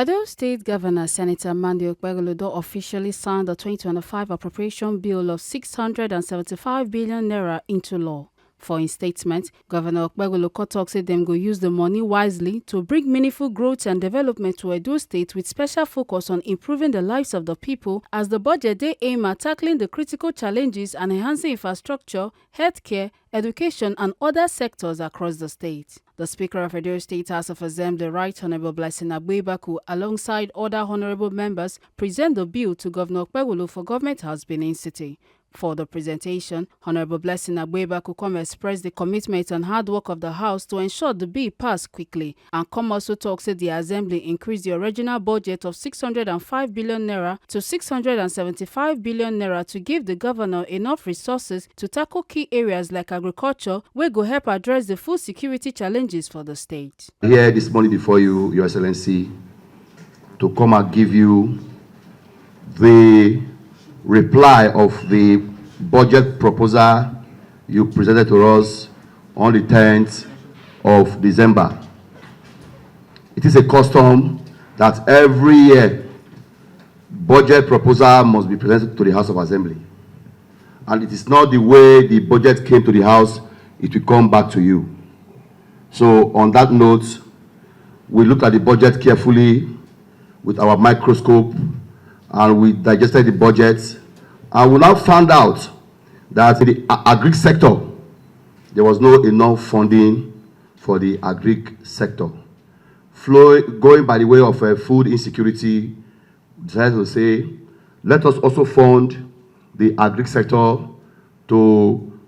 Edo State Governor Senator Okpebholo officially signed the 2025 appropriation bill of 675 billion naira into law. For his statement, Governor Okpebholo talks said them go use the money wisely to bring meaningful growth and development to Edo State with special focus on improving the lives of the people as the budget they aim at tackling the critical challenges and enhancing infrastructure, healthcare, education and other sectors across the state. The Speaker of Edo State House of Assembly, Right Honorable Blessing Agbebaku, alongside other honorable members, present the bill to Governor Okpebholo for Government House, Benin City. For the presentation, Honorable Blessing Agbebaku expressed the commitment and hard work of the House to ensure the bill passed quickly, and also talks that the Assembly increased the original budget of 605 billion naira to 675 billion naira to give the governor enough resources to tackle key areas like agriculture, where go help address the food security challenges for the state. Here this morning before you, Your Excellency, to come and give you the reply of the budget proposal you presented to us on the 10th of December. It is a custom that every year budget proposal must be presented to the House of Assembly. And it is not the way the budget came to the House, it will come back to you. So on that note, we looked at the budget carefully with our microscope and we digested the budget, and we now found out that in the agri sector, there was no enough funding for the agri sector. Going by the way of food insecurity, we decided to say, let us also fund the agri sector to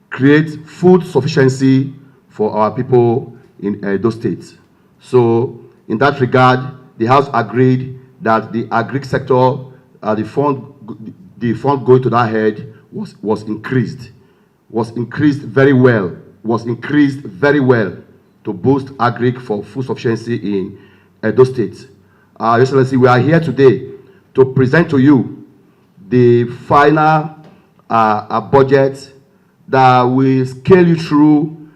create food sufficiency for our people in Edo State. So in that regard, the House agreed that the agri sector, the fund going to that head was increased very well to boost agri for food sufficiency in Edo State. Your Excellency, we are here today to present to you the final budget that will scale you through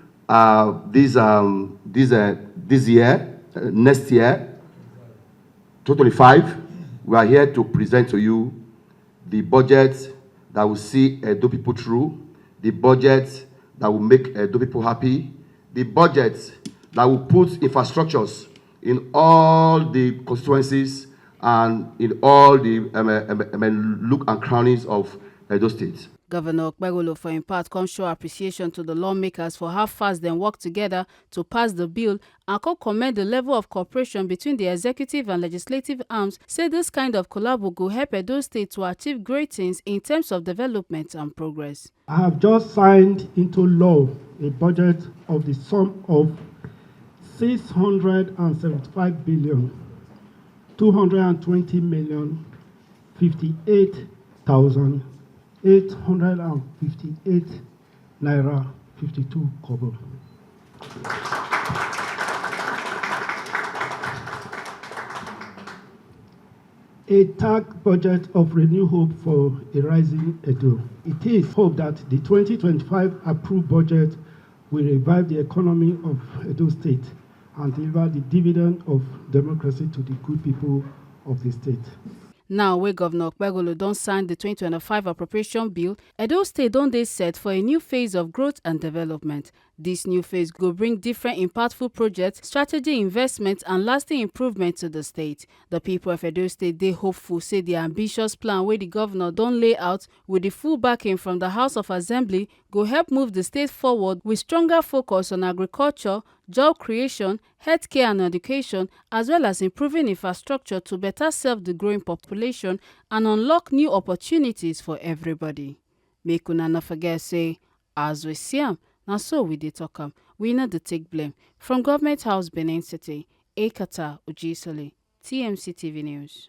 this year, next year, 2025. We are here to present to you the budget that will see Edo people through, the budget that will make Edo people happy, the budget that will put infrastructures in all the constituencies and in all the look and crannies of Edo State. Governor Okpebholo, for in part, show appreciation to the lawmakers for how fast they work together to pass the bill and commend the level of cooperation between the executive and legislative arms, say this kind of collab will help Edo State to achieve great things in terms of development and progress. I have just signed into law a budget of the sum of 675 billion, 220 million, 58,000. 858 naira 52 kobo. A tag budget of renewed hope for a rising Edo. It is hoped that the 2025 approved budget will revive the economy of Edo State and deliver the dividend of democracy to the good people of the state. Now, where Governor Okpebholo don't sign the 2025 appropriation bill, Edo State don't they set for a new phase of growth and development. This new phase will bring different impactful projects, strategy investments, and lasting improvement to the state. The people of Edo State, they hopeful, say the ambitious plan where the governor don't lay out with the full backing from the House of Assembly go help move the state forward with stronger focus on agriculture, job creation, healthcare and education, as well as improving infrastructure to better serve the growing population and unlock new opportunities for everybody. Make una not forget say, as we see am, na so we dey talk am. We no dey take blame. From Government House, Benin City, Ekata Ojisole, TMC TV News.